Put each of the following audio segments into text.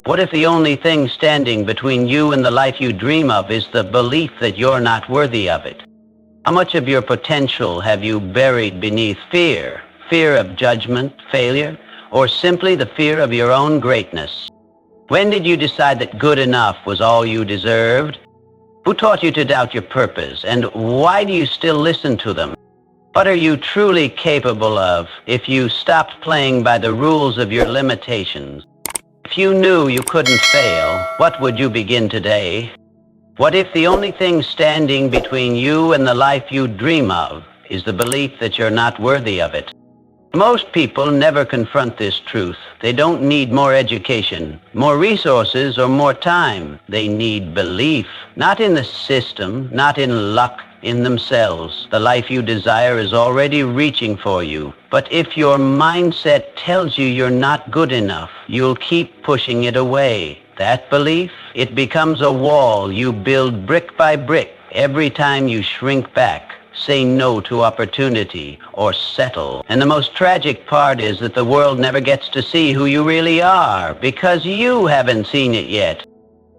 What if the only thing standing between you and the life you dream of is the belief that you're not worthy of it? How much of your potential have you buried beneath fear? Fear of judgment, failure, or simply the fear of your own greatness? When did you decide that good enough was all you deserved? Who taught you to doubt your purpose, and why do you still listen to them? What are you truly capable of if you stopped playing by the rules of your limitations? If you knew you couldn't fail, what would you begin today? What if the only thing standing between you and the life you dream of is the belief that you're not worthy of it? Most people never confront this truth. They don't need more education, more resources, or more time. They need belief, not in the system, not in luck, in themselves. The life you desire is already reaching for you. But if your mindset tells you you're not good enough, you'll keep pushing it away. That belief, it becomes a wall you build brick by brick every time you shrink back, say no to opportunity, or settle. And the most tragic part is that the world never gets to see who you really are because you haven't seen it yet.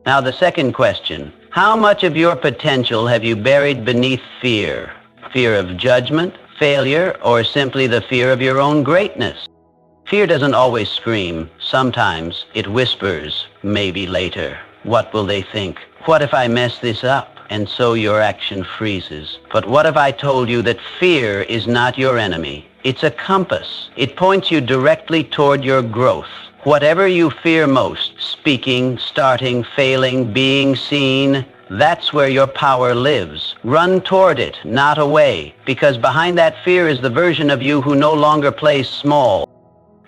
Now the second question. How much of your potential have you buried beneath fear? Fear of judgment, failure, or simply the fear of your own greatness? Fear doesn't always scream. Sometimes it whispers, maybe later. What will they think? What if I mess this up? And so your action freezes. But what if I told you that fear is not your enemy? It's a compass. It points you directly toward your growth. Whatever you fear most, speaking, starting, failing, being seen, that's where your power lives. Run toward it, not away, because behind that fear is the version of you who no longer plays small.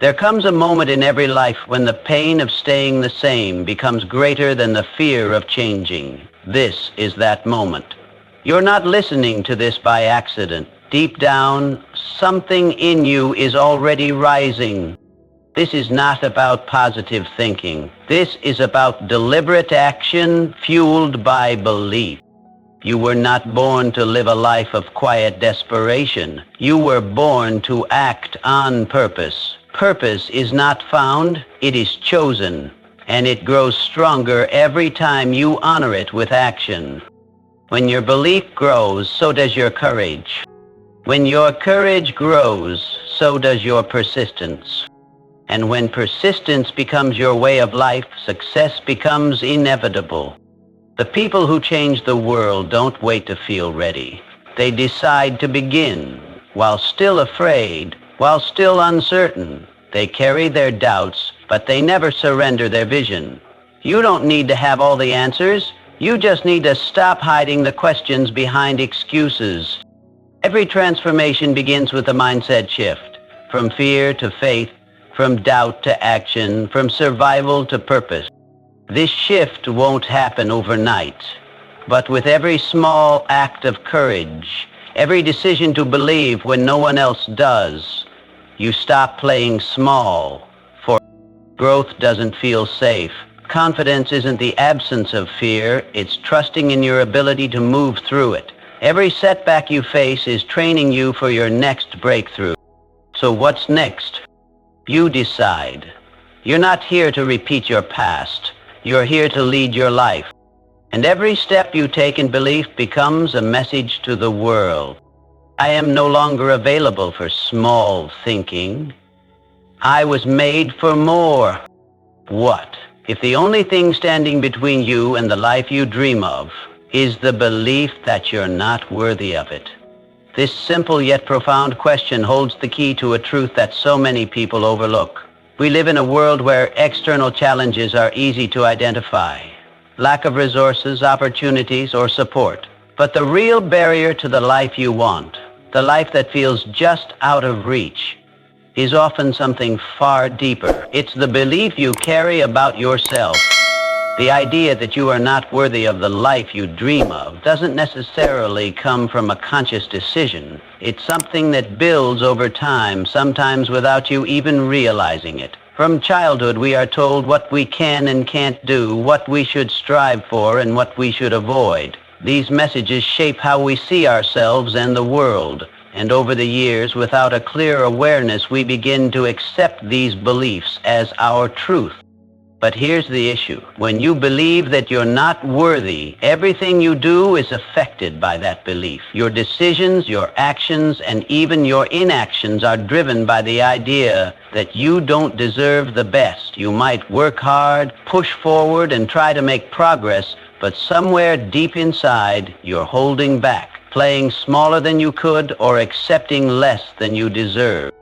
There comes a moment in every life when the pain of staying the same becomes greater than the fear of changing. This is that moment. You're not listening to this by accident. Deep down, something in you is already rising. This is not about positive thinking. This is about deliberate action fueled by belief. You were not born to live a life of quiet desperation. You were born to act on purpose. Purpose is not found, it is chosen, and it grows stronger every time you honor it with action. When your belief grows, so does your courage. When your courage grows, so does your persistence. And when persistence becomes your way of life, success becomes inevitable. The people who change the world don't wait to feel ready. They decide to begin. While still afraid, while still uncertain, they carry their doubts, but they never surrender their vision. You don't need to have all the answers. You just need to stop hiding the questions behind excuses. Every transformation begins with a mindset shift, from fear to faith, from doubt to action, from survival to purpose. This shift won't happen overnight, but with every small act of courage, every decision to believe when no one else does, you stop playing small. For growth doesn't feel safe. Confidence isn't the absence of fear, it's trusting in your ability to move through it. Every setback you face is training you for your next breakthrough. So what's next? You decide. You're not here to repeat your past. You're here to lead your life. And every step you take in belief becomes a message to the world. I am no longer available for small thinking. I was made for more. What if the only thing standing between you and the life you dream of is the belief that you're not worthy of it? This simple yet profound question holds the key to a truth that so many people overlook. We live in a world where external challenges are easy to identify. Lack of resources, opportunities, or support. But the real barrier to the life you want, the life that feels just out of reach, is often something far deeper. It's the belief you carry about yourself. The idea that you are not worthy of the life you dream of doesn't necessarily come from a conscious decision. It's something that builds over time, sometimes without you even realizing it. From childhood, we are told what we can and can't do, what we should strive for, and what we should avoid. These messages shape how we see ourselves and the world. And over the years, without a clear awareness, we begin to accept these beliefs as our truth. But here's the issue. When you believe that you're not worthy, everything you do is affected by that belief. Your decisions, your actions, and even your inactions are driven by the idea that you don't deserve the best. You might work hard, push forward, and try to make progress, but somewhere deep inside, you're holding back, playing smaller than you could, or accepting less than you deserve.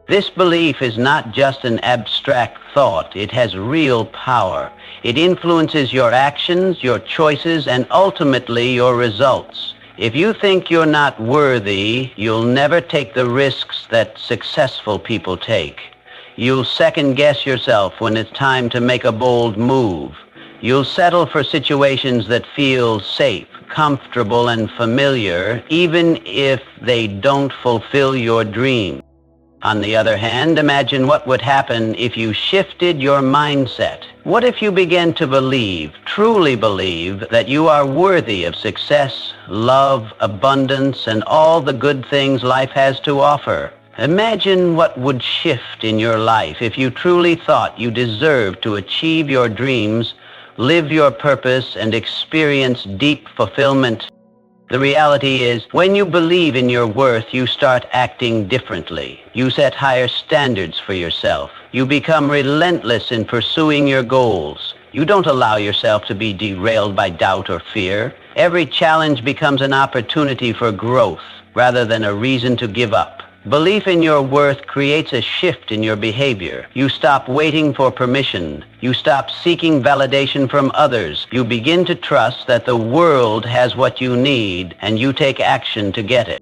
This belief is not just an abstract thought. It has real power. It influences your actions, your choices, and ultimately your results. If you think you're not worthy, you'll never take the risks that successful people take. You'll second-guess yourself when it's time to make a bold move. You'll settle for situations that feel safe, comfortable, and familiar, even if they don't fulfill your dream. On the other hand, imagine what would happen if you shifted your mindset. What if you began to believe, truly believe, that you are worthy of success, love, abundance, and all the good things life has to offer? Imagine what would shift in your life if you truly thought you deserved to achieve your dreams, live your purpose, and experience deep fulfillment. The reality is, when you believe in your worth, you start acting differently. You set higher standards for yourself. You become relentless in pursuing your goals. You don't allow yourself to be derailed by doubt or fear. Every challenge becomes an opportunity for growth rather than a reason to give up. Belief in your worth creates a shift in your behavior. You stop waiting for permission. You stop seeking validation from others. You begin to trust that the world has what you need, and you take action to get it.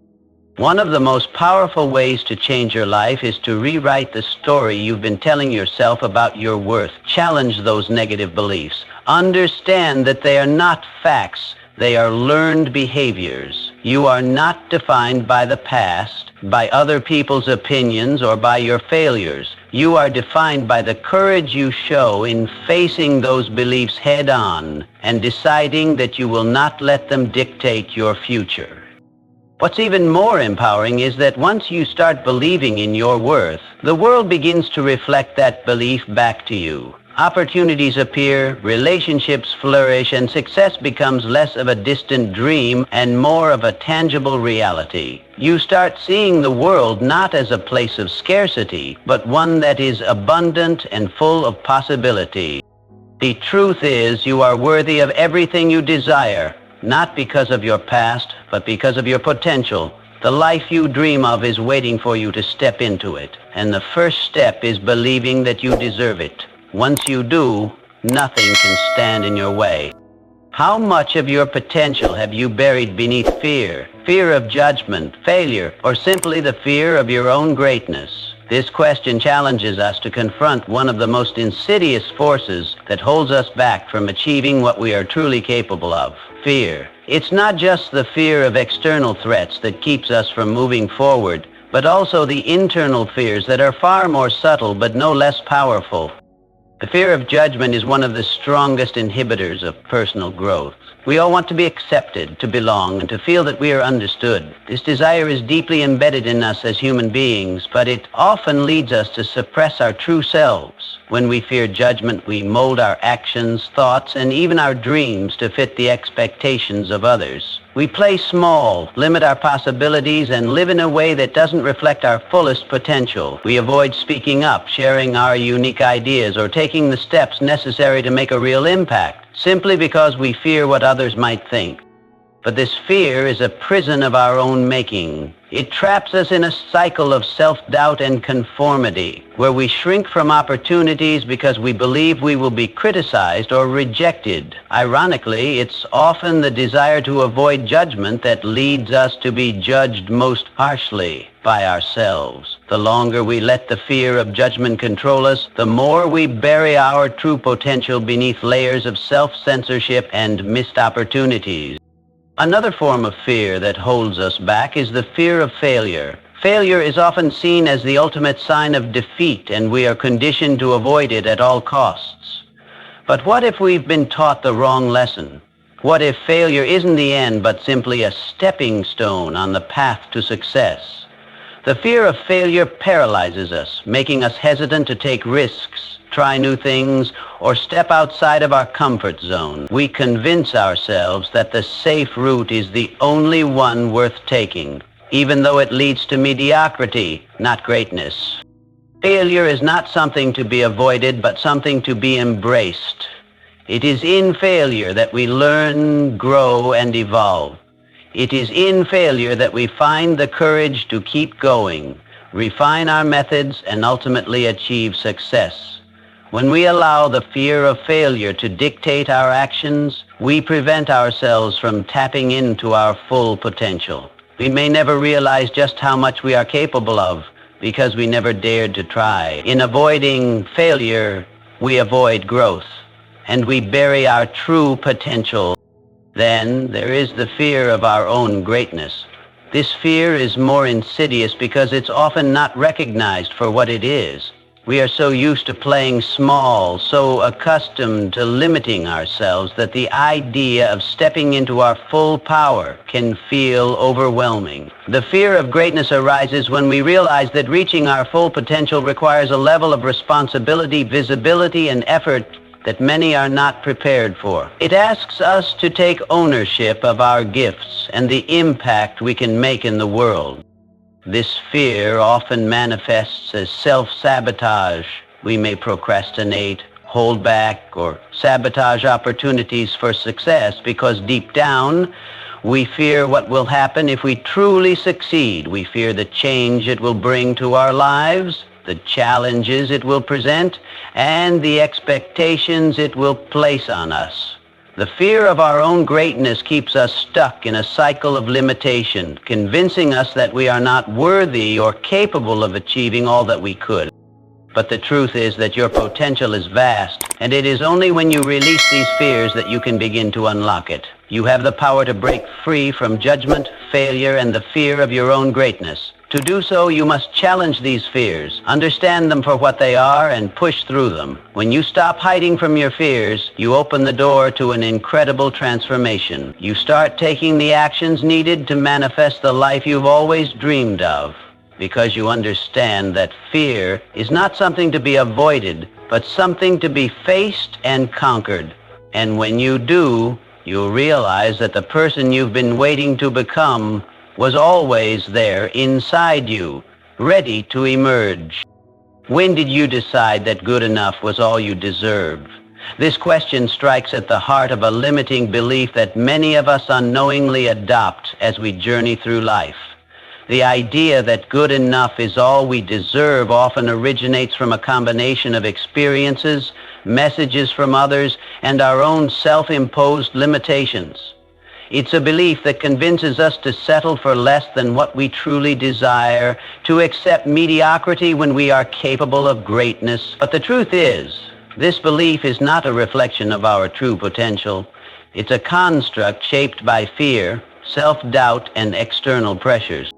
One of the most powerful ways to change your life is to rewrite the story you've been telling yourself about your worth. Challenge those negative beliefs. Understand that they are not facts. They are learned behaviors. You are not defined by the past, by other people's opinions, or by your failures. You are defined by the courage you show in facing those beliefs head on and deciding that you will not let them dictate your future. What's even more empowering is that once you start believing in your worth, the world begins to reflect that belief back to you. Opportunities appear, relationships flourish, and success becomes less of a distant dream and more of a tangible reality. You start seeing the world not as a place of scarcity, but one that is abundant and full of possibility. The truth is, you are worthy of everything you desire, not because of your past, but because of your potential. The life you dream of is waiting for you to step into it, and the first step is believing that you deserve it. Once you do, nothing can stand in your way. How much of your potential have you buried beneath fear? Fear of judgment, failure, or simply the fear of your own greatness? This question challenges us to confront one of the most insidious forces that holds us back from achieving what we are truly capable of: fear. It's not just the fear of external threats that keeps us from moving forward, but also the internal fears that are far more subtle but no less powerful. The fear of judgment is one of the strongest inhibitors of personal growth. We all want to be accepted, to belong, and to feel that we are understood. This desire is deeply embedded in us as human beings, but it often leads us to suppress our true selves. When we fear judgment, we mold our actions, thoughts, and even our dreams to fit the expectations of others. We play small, limit our possibilities, and live in a way that doesn't reflect our fullest potential. We avoid speaking up, sharing our unique ideas, or taking the steps necessary to make a real impact, simply because we fear what others might think. But this fear is a prison of our own making. It traps us in a cycle of self-doubt and conformity, where we shrink from opportunities because we believe we will be criticized or rejected. Ironically, it's often the desire to avoid judgment that leads us to be judged most harshly by ourselves. The longer we let the fear of judgment control us, the more we bury our true potential beneath layers of self-censorship and missed opportunities. Another form of fear that holds us back is the fear of failure. Failure is often seen as the ultimate sign of defeat, and we are conditioned to avoid it at all costs. But what if we've been taught the wrong lesson? What if failure isn't the end, but simply a stepping stone on the path to success? The fear of failure paralyzes us, making us hesitant to take risks, try new things, or step outside of our comfort zone. We convince ourselves that the safe route is the only one worth taking, even though it leads to mediocrity, not greatness. Failure is not something to be avoided, but something to be embraced. It is in failure that we learn, grow, and evolve. It is in failure that we find the courage to keep going, refine our methods, and ultimately achieve success. When we allow the fear of failure to dictate our actions, we prevent ourselves from tapping into our full potential. We may never realize just how much we are capable of because we never dared to try. In avoiding failure, we avoid growth, and we bury our true potential. Then there is the fear of our own greatness. This fear is more insidious because it's often not recognized for what it is. We are so used to playing small, so accustomed to limiting ourselves that the idea of stepping into our full power can feel overwhelming. The fear of greatness arises when we realize that reaching our full potential requires a level of responsibility, visibility, and effort that many are not prepared for. It asks us to take ownership of our gifts and the impact we can make in the world. This fear often manifests as self-sabotage. We may procrastinate, hold back, or sabotage opportunities for success because deep down, we fear what will happen if we truly succeed. We fear the change it will bring to our lives, the challenges it will present, and the expectations it will place on us. The fear of our own greatness keeps us stuck in a cycle of limitation, convincing us that we are not worthy or capable of achieving all that we could. But the truth is that your potential is vast, and it is only when you release these fears that you can begin to unlock it. You have the power to break free from judgment, failure, and the fear of your own greatness. To do so, you must challenge these fears, understand them for what they are, and push through them. When you stop hiding from your fears, you open the door to an incredible transformation. You start taking the actions needed to manifest the life you've always dreamed of, because you understand that fear is not something to be avoided, but something to be faced and conquered. And when you do, you'll realize that the person you've been waiting to become was always there inside you, ready to emerge. When did you decide that good enough was all you deserved? This question strikes at the heart of a limiting belief that many of us unknowingly adopt as we journey through life. The idea that good enough is all we deserve often originates from a combination of experiences, messages from others, and our own self-imposed limitations. It's a belief that convinces us to settle for less than what we truly desire, to accept mediocrity when we are capable of greatness. But the truth is, this belief is not a reflection of our true potential. It's a construct shaped by fear, self-doubt, and external pressures.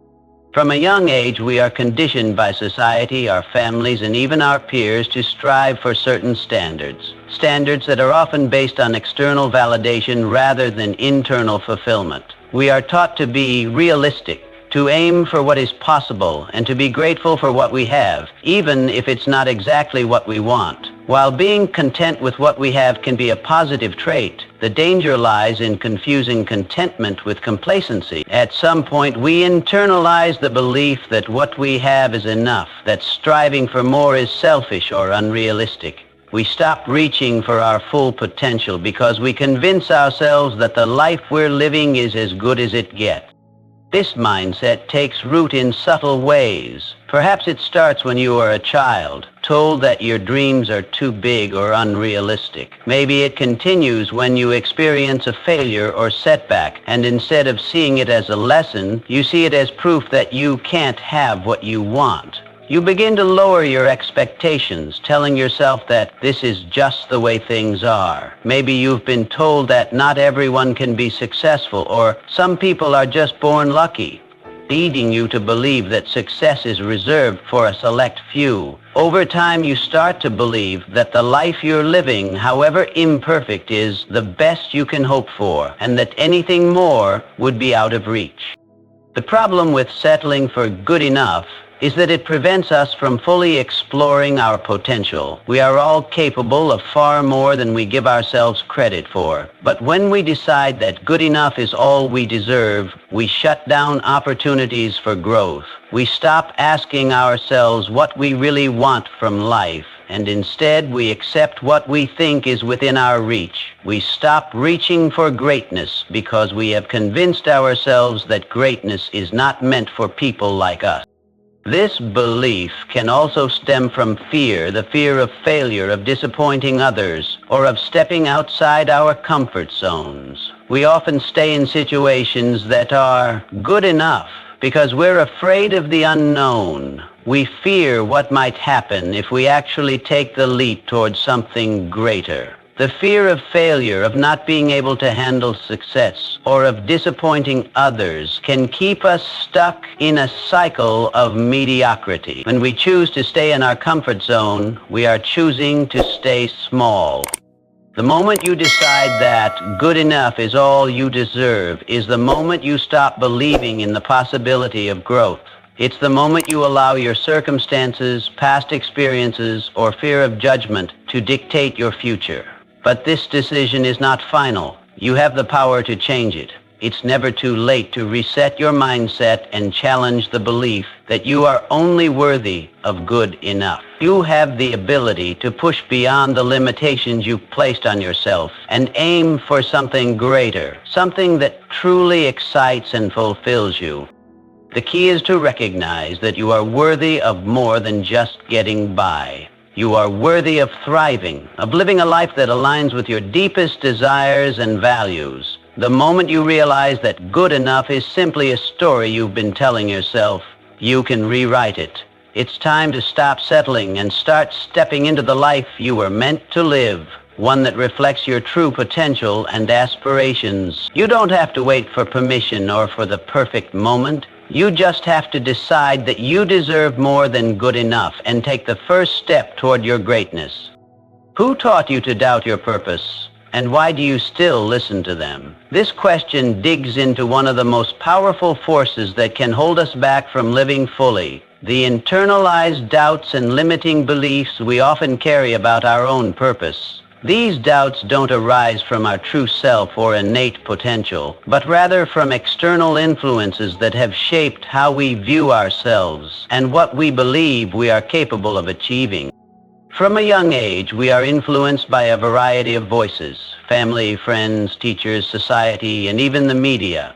From a young age, we are conditioned by society, our families, and even our peers to strive for certain standards. Standards that are often based on external validation rather than internal fulfillment. We are taught to be realistic, to aim for what is possible, and to be grateful for what we have, even if it's not exactly what we want. While being content with what we have can be a positive trait, the danger lies in confusing contentment with complacency. At some point, we internalize the belief that what we have is enough, that striving for more is selfish or unrealistic. We stop reaching for our full potential because we convince ourselves that the life we're living is as good as it gets. This mindset takes root in subtle ways. Perhaps it starts when you are a child, told that your dreams are too big or unrealistic. Maybe it continues when you experience a failure or setback, and instead of seeing it as a lesson, you see it as proof that you can't have what you want. You begin to lower your expectations, telling yourself that this is just the way things are. Maybe you've been told that not everyone can be successful, or some people are just born lucky, leading you to believe that success is reserved for a select few. Over time, you start to believe that the life you're living, however imperfect, is the best you can hope for, and that anything more would be out of reach. The problem with settling for good enough is that it prevents us from fully exploring our potential. We are all capable of far more than we give ourselves credit for. But when we decide that good enough is all we deserve, we shut down opportunities for growth. We stop asking ourselves what we really want from life, and instead we accept what we think is within our reach. We stop reaching for greatness because we have convinced ourselves that greatness is not meant for people like us. This belief can also stem from fear, the fear of failure, of disappointing others, or of stepping outside our comfort zones. We often stay in situations that are good enough because we're afraid of the unknown. We fear what might happen if we actually take the leap towards something greater. The fear of failure, of not being able to handle success, or of disappointing others can keep us stuck in a cycle of mediocrity. When we choose to stay in our comfort zone, we are choosing to stay small. The moment you decide that good enough is all you deserve is the moment you stop believing in the possibility of growth. It's the moment you allow your circumstances, past experiences, or fear of judgment to dictate your future. But this decision is not final. You have the power to change it. It's never too late to reset your mindset and challenge the belief that you are only worthy of good enough. You have the ability to push beyond the limitations you've placed on yourself and aim for something greater, something that truly excites and fulfills you. The key is to recognize that you are worthy of more than just getting by. You are worthy of thriving, of living a life that aligns with your deepest desires and values. The moment you realize that good enough is simply a story you've been telling yourself, you can rewrite it. It's time to stop settling and start stepping into the life you were meant to live, one that reflects your true potential and aspirations. You don't have to wait for permission or for the perfect moment. You just have to decide that you deserve more than good enough and take the first step toward your greatness. Who taught you to doubt your purpose? And why do you still listen to them? This question digs into one of the most powerful forces that can hold us back from living fully, the internalized doubts and limiting beliefs we often carry about our own purpose. These doubts don't arise from our true self or innate potential, but rather from external influences that have shaped how we view ourselves and what we believe we are capable of achieving. From a young age, we are influenced by a variety of voices: family, friends, teachers, society, and even the media.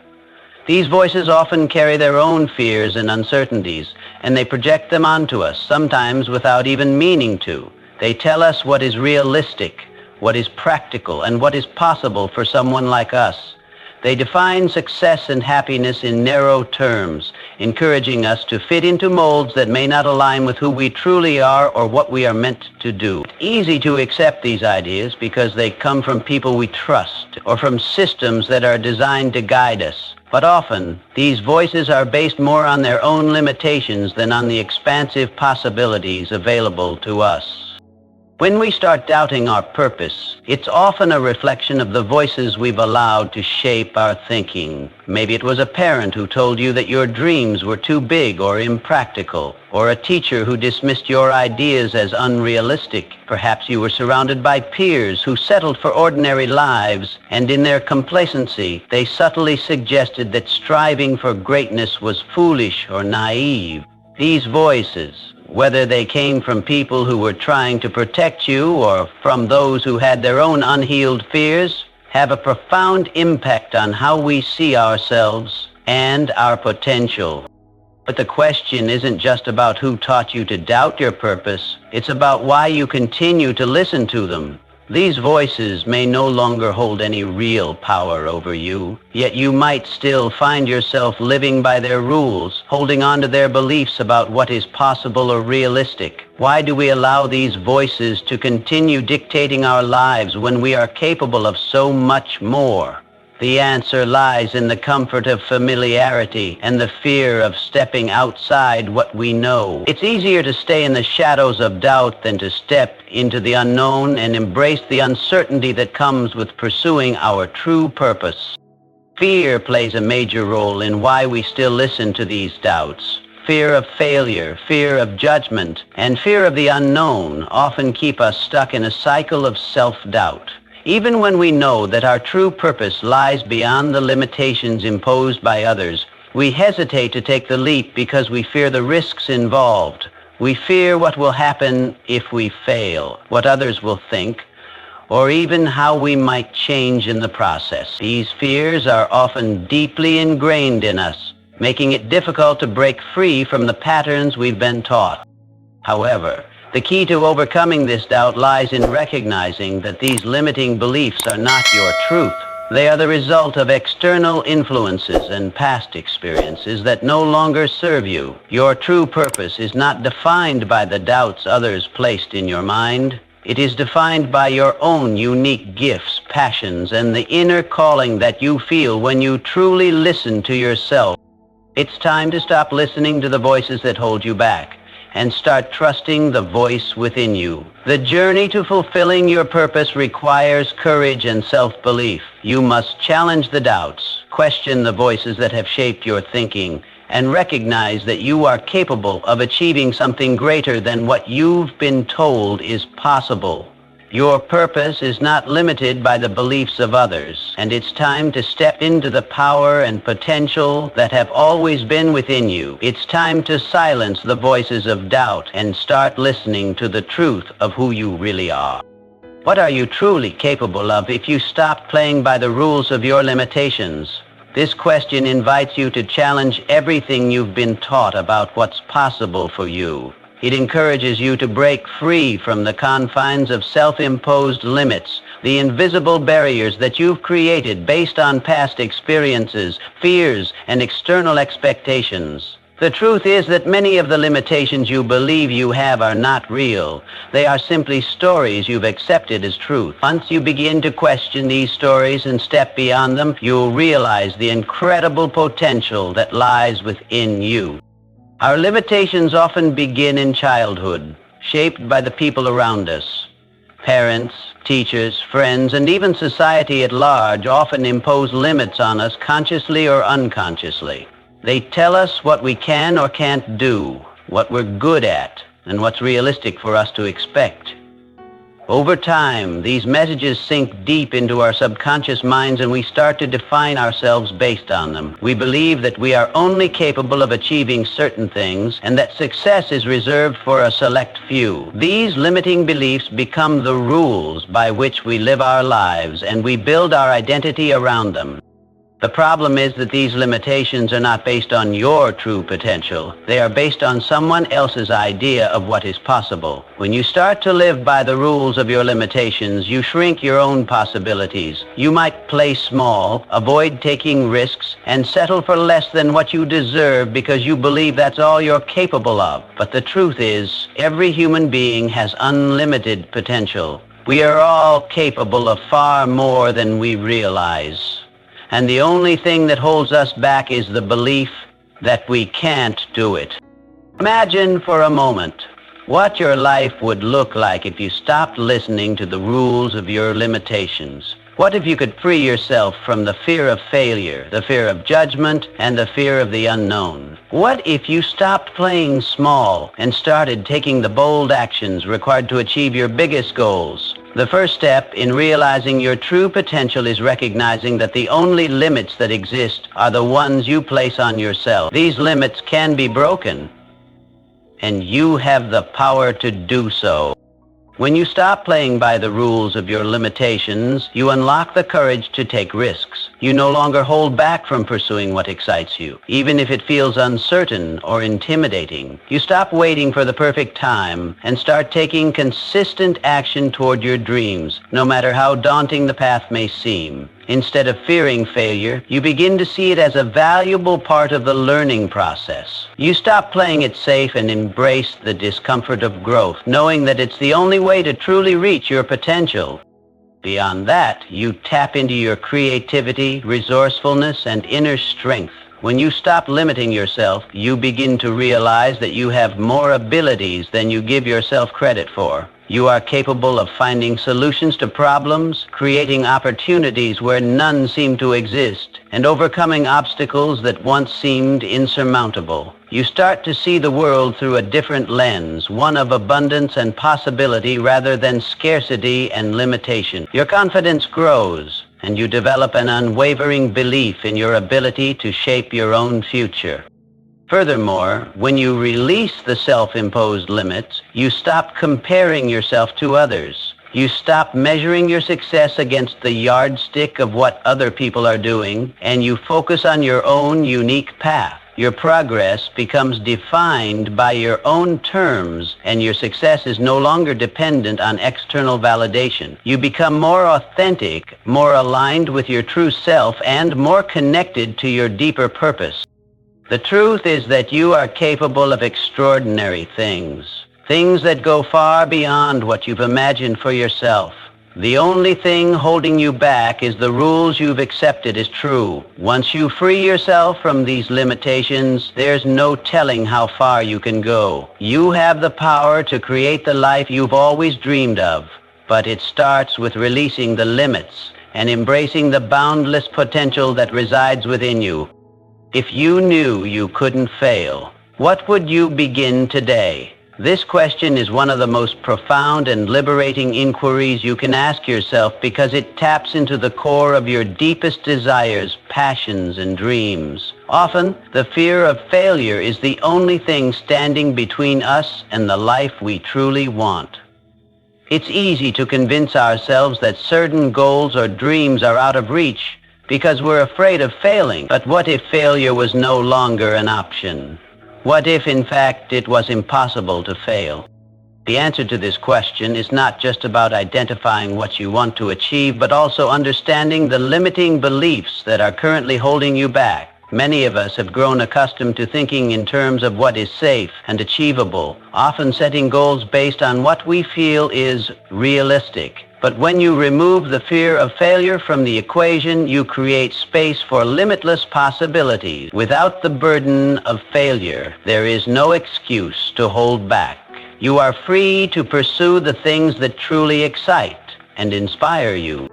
These voices often carry their own fears and uncertainties, and they project them onto us, sometimes without even meaning to. They tell us what is realistic, what is practical, and what is possible for someone like us. They define success and happiness in narrow terms, encouraging us to fit into molds that may not align with who we truly are or what we are meant to do. It's easy to accept these ideas because they come from people we trust or from systems that are designed to guide us. But often, these voices are based more on their own limitations than on the expansive possibilities available to us. When we start doubting our purpose, it's often a reflection of the voices we've allowed to shape our thinking. Maybe it was a parent who told you that your dreams were too big or impractical, or a teacher who dismissed your ideas as unrealistic. Perhaps you were surrounded by peers who settled for ordinary lives, and in their complacency, they subtly suggested that striving for greatness was foolish or naive. These voices, whether they came from people who were trying to protect you or from those who had their own unhealed fears, have a profound impact on how we see ourselves and our potential. But the question isn't just about who taught you to doubt your purpose. It's about why you continue to listen to them. These voices may no longer hold any real power over you, yet you might still find yourself living by their rules, holding on to their beliefs about what is possible or realistic. Why do we allow these voices to continue dictating our lives when we are capable of so much more? The answer lies in the comfort of familiarity and the fear of stepping outside what we know. It's easier to stay in the shadows of doubt than to step into the unknown and embrace the uncertainty that comes with pursuing our true purpose. Fear plays a major role in why we still listen to these doubts. Fear of failure, fear of judgment, and fear of the unknown often keep us stuck in a cycle of self-doubt. Even when we know that our true purpose lies beyond the limitations imposed by others, we hesitate to take the leap because we fear the risks involved. We fear what will happen if we fail, what others will think, or even how we might change in the process. These fears are often deeply ingrained in us, making it difficult to break free from the patterns we've been taught. However, the key to overcoming this doubt lies in recognizing that these limiting beliefs are not your truth. They are the result of external influences and past experiences that no longer serve you. Your true purpose is not defined by the doubts others placed in your mind. It is defined by your own unique gifts, passions, and the inner calling that you feel when you truly listen to yourself. It's time to stop listening to the voices that hold you back and start trusting the voice within you. The journey to fulfilling your purpose requires courage and self-belief. You must challenge the doubts, question the voices that have shaped your thinking, and recognize that you are capable of achieving something greater than what you've been told is possible. Your purpose is not limited by the beliefs of others, and it's time to step into the power and potential that have always been within you. It's time to silence the voices of doubt and start listening to the truth of who you really are. What are you truly capable of if you stop playing by the rules of your limitations? This question invites you to challenge everything you've been taught about what's possible for you. It encourages you to break free from the confines of self-imposed limits, the invisible barriers that you've created based on past experiences, fears, and external expectations. The truth is that many of the limitations you believe you have are not real. They are simply stories you've accepted as truth. Once you begin to question these stories and step beyond them, you'll realize the incredible potential that lies within you. Our limitations often begin in childhood, shaped by the people around us. Parents, teachers, friends, and even society at large often impose limits on us consciously or unconsciously. They tell us what we can or can't do, what we're good at, and what's realistic for us to expect. Over time, these messages sink deep into our subconscious minds and we start to define ourselves based on them. We believe that we are only capable of achieving certain things and that success is reserved for a select few. These limiting beliefs become the rules by which we live our lives and we build our identity around them. The problem is that these limitations are not based on your true potential. They are based on someone else's idea of what is possible. When you start to live by the rules of your limitations, you shrink your own possibilities. You might play small, avoid taking risks, and settle for less than what you deserve because you believe that's all you're capable of. But the truth is, every human being has unlimited potential. We are all capable of far more than we realize. And the only thing that holds us back is the belief that we can't do it. Imagine for a moment what your life would look like if you stopped listening to the rules of your limitations. What if you could free yourself from the fear of failure, the fear of judgment, and the fear of the unknown? What if you stopped playing small and started taking the bold actions required to achieve your biggest goals? The first step in realizing your true potential is recognizing that the only limits that exist are the ones you place on yourself. These limits can be broken, and you have the power to do so. When you stop playing by the rules of your limitations, you unlock the courage to take risks. You no longer hold back from pursuing what excites you, even if it feels uncertain or intimidating. You stop waiting for the perfect time and start taking consistent action toward your dreams, no matter how daunting the path may seem. Instead of fearing failure, you begin to see it as a valuable part of the learning process. You stop playing it safe and embrace the discomfort of growth, knowing that it's the only way to truly reach your potential. Beyond that, you tap into your creativity, resourcefulness, and inner strength. When you stop limiting yourself, you begin to realize that you have more abilities than you give yourself credit for. You are capable of finding solutions to problems, creating opportunities where none seem to exist, and overcoming obstacles that once seemed insurmountable. You start to see the world through a different lens, one of abundance and possibility rather than scarcity and limitation. Your confidence grows, and you develop an unwavering belief in your ability to shape your own future. Furthermore, when you release the self-imposed limits, you stop comparing yourself to others. You stop measuring your success against the yardstick of what other people are doing, and you focus on your own unique path. Your progress becomes defined by your own terms, and your success is no longer dependent on external validation. You become more authentic, more aligned with your true self, and more connected to your deeper purpose. The truth is that you are capable of extraordinary things that go far beyond what you've imagined for yourself. The only thing holding you back is the rules you've accepted as true. Once you free yourself from these limitations, there's no telling how far you can go. You have the power to create the life you've always dreamed of, but it starts with releasing the limits and embracing the boundless potential that resides within you. If you knew you couldn't fail, what would you begin today? This question is one of the most profound and liberating inquiries you can ask yourself because it taps into the core of your deepest desires, passions, and dreams. Often, the fear of failure is the only thing standing between us and the life we truly want. It's easy to convince ourselves that certain goals or dreams are out of reach because we're afraid of failing. But what if failure was no longer an option? What if, in fact, it was impossible to fail? The answer to this question is not just about identifying what you want to achieve, but also understanding the limiting beliefs that are currently holding you back. Many of us have grown accustomed to thinking in terms of what is safe and achievable, often setting goals based on what we feel is realistic. But when you remove the fear of failure from the equation, you create space for limitless possibilities. Without the burden of failure, there is no excuse to hold back. You are free to pursue the things that truly excite and inspire you.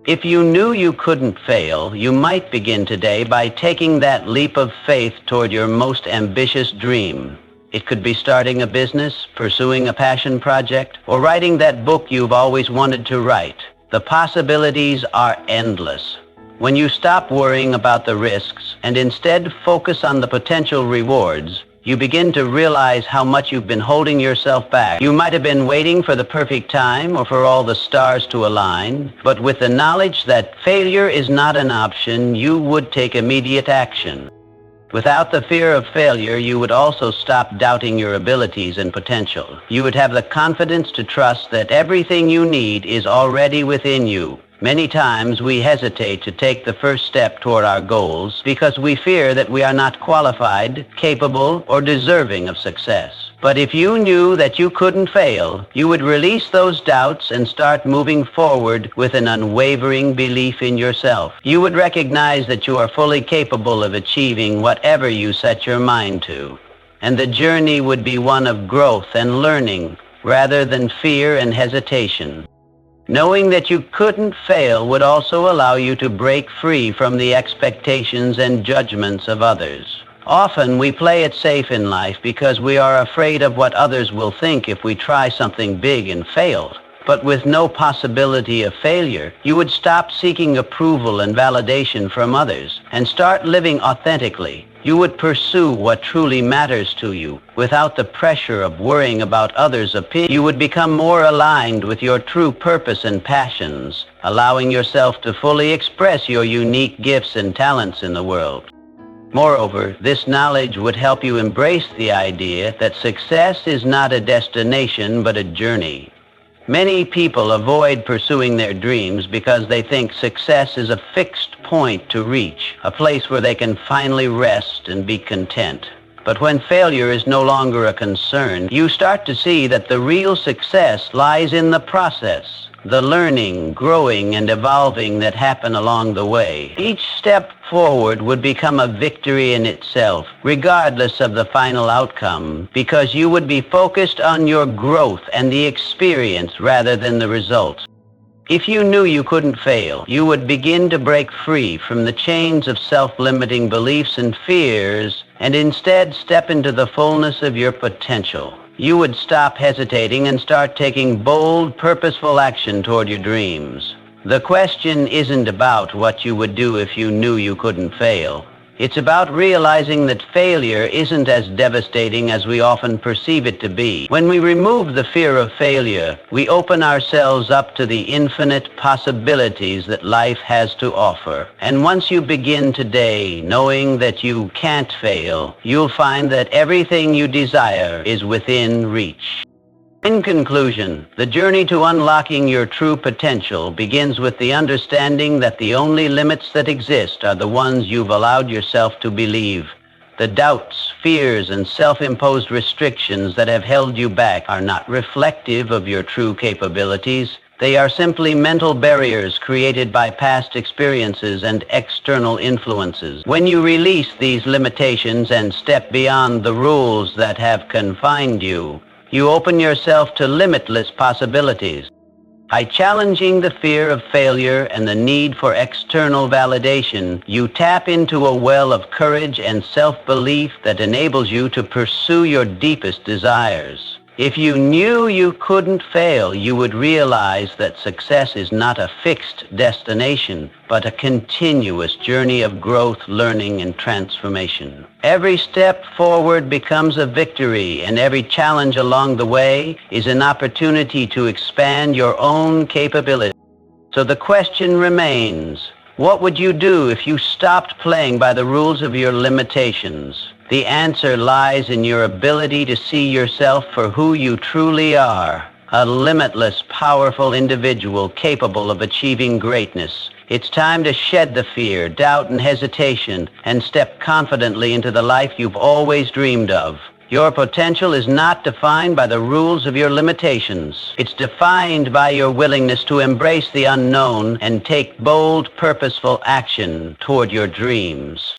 If you knew you couldn't fail, you might begin today by taking that leap of faith toward your most ambitious dream. It could be starting a business, pursuing a passion project, or writing that book you've always wanted to write. The possibilities are endless. When you stop worrying about the risks and instead focus on the potential rewards, you begin to realize how much you've been holding yourself back. You might have been waiting for the perfect time or for all the stars to align, but with the knowledge that failure is not an option, you would take immediate action. Without the fear of failure, you would also stop doubting your abilities and potential. You would have the confidence to trust that everything you need is already within you. Many times we hesitate to take the first step toward our goals because we fear that we are not qualified, capable, or deserving of success. But if you knew that you couldn't fail, you would release those doubts and start moving forward with an unwavering belief in yourself. You would recognize that you are fully capable of achieving whatever you set your mind to. And the journey would be one of growth and learning rather than fear and hesitation. Knowing that you couldn't fail would also allow you to break free from the expectations and judgments of others. Often we play it safe in life because we are afraid of what others will think if we try something big and fail. But with no possibility of failure, you would stop seeking approval and validation from others and start living authentically. You would pursue what truly matters to you without the pressure of worrying about others' opinions. You would become more aligned with your true purpose and passions, allowing yourself to fully express your unique gifts and talents in the world. Moreover, this knowledge would help you embrace the idea that success is not a destination but a journey. Many people avoid pursuing their dreams because they think success is a fixed point to reach, a place where they can finally rest and be content. But when failure is no longer a concern, you start to see that the real success lies in the process, the learning, growing, and evolving that happen along the way. Each step forward would become a victory in itself, regardless of the final outcome, because you would be focused on your growth and the experience rather than the results. If you knew you couldn't fail, you would begin to break free from the chains of self-limiting beliefs and fears and instead step into the fullness of your potential. You would stop hesitating and start taking bold, purposeful action toward your dreams. The question isn't about what you would do if you knew you couldn't fail. It's about realizing that failure isn't as devastating as we often perceive it to be. When we remove the fear of failure, we open ourselves up to the infinite possibilities that life has to offer. And once you begin today knowing that you can't fail, you'll find that everything you desire is within reach. In conclusion, the journey to unlocking your true potential begins with the understanding that the only limits that exist are the ones you've allowed yourself to believe. The doubts, fears, and self-imposed restrictions that have held you back are not reflective of your true capabilities. They are simply mental barriers created by past experiences and external influences. When you release these limitations and step beyond the rules that have confined you, you open yourself to limitless possibilities. By challenging the fear of failure and the need for external validation, you tap into a well of courage and self-belief that enables you to pursue your deepest desires. If you knew you couldn't fail, you would realize that success is not a fixed destination, but a continuous journey of growth, learning, and transformation. Every step forward becomes a victory, and every challenge along the way is an opportunity to expand your own capability. So the question remains, what would you do if you stopped playing by the rules of your limitations? The answer lies in your ability to see yourself for who you truly are, a limitless, powerful individual capable of achieving greatness. It's time to shed the fear, doubt, and hesitation and step confidently into the life you've always dreamed of. Your potential is not defined by the rules of your limitations. It's defined by your willingness to embrace the unknown and take bold, purposeful action toward your dreams.